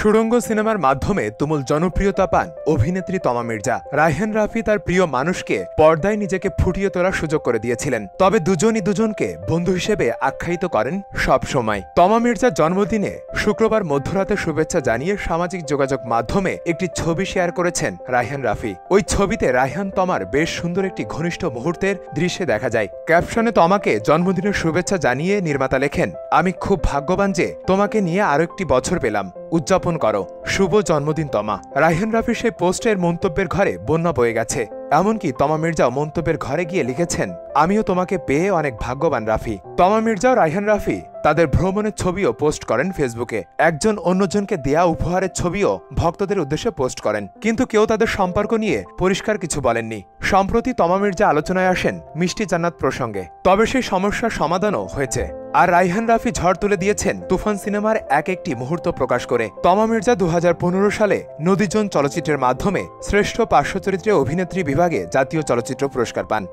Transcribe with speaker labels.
Speaker 1: সুড়ঙ্গ সিনেমার মাধ্যমে তুমুল জনপ্রিয়তা পান অভিনেত্রী তমা মির্জা। রায়হান রাফি তার প্রিয় মানুষকে পর্দায় নিজেকে ফুটিয়ে তোলার সুযোগ করে দিয়েছিলেন, তবে দুজনই দুজনকে বন্ধু হিসেবে আখ্যায়িত করেন সব সময়। তমা মির্জার জন্মদিনে শুক্রবার মধ্যরাতে শুভেচ্ছা জানিয়ে সামাজিক যোগাযোগ মাধ্যমে একটি ছবি শেয়ার করেছেন রায়হান রাফি। ওই ছবিতে রায়হান তমার বেশ সুন্দর একটি ঘনিষ্ঠ মুহূর্তের দৃশ্যে দেখা যায়। ক্যাপশনে তমাকে জন্মদিনের শুভেচ্ছা জানিয়ে নির্মাতা লেখেন, আমি খুব ভাগ্যবান যে তোমাকে নিয়ে আরো একটি বছর পেলাম, উদযাপন করো, শুভ জন্মদিন তমা। রায়হান রাফির সেই পোস্টের মন্তব্যের ঘরে বন্যা বয়ে গেছে। এমনকি তমা মির্জাও মন্তব্যের ঘরে গিয়ে লিখেছেন, আমিও তোমাকে পেয়ে অনেক ভাগ্যবান রাফি। তমা মির্জা ও রায়হান রাফি তাদের ভ্রমণের ছবিও পোস্ট করেন ফেসবুকে। একজন অন্যজনকে দেয়া উপহারের ছবিও ভক্তদের উদ্দেশ্যে পোস্ট করেন, কিন্তু কেউ তাদের সম্পর্ক নিয়ে পরিষ্কার কিছু বলেননি। সম্প্রতি তমা মির্জা আলোচনায় আসেন মিষ্টি জান্নাত প্রসঙ্গে, তবে সেই সমস্যার সমাধানও হয়েছে। আর রায়হান রাফি ঝড় তুলে দিয়েছেন তুফান সিনেমার এক একটি মুহূর্ত প্রকাশ করে। তমা মির্জা 2015 সালে নদীজন চলচ্চিত্রের মাধ্যমে শ্রেষ্ঠ পার্শ্ব চরিত্রে অভিনেত্রী বিভাগে জাতীয় চলচ্চিত্র পুরস্কার পান।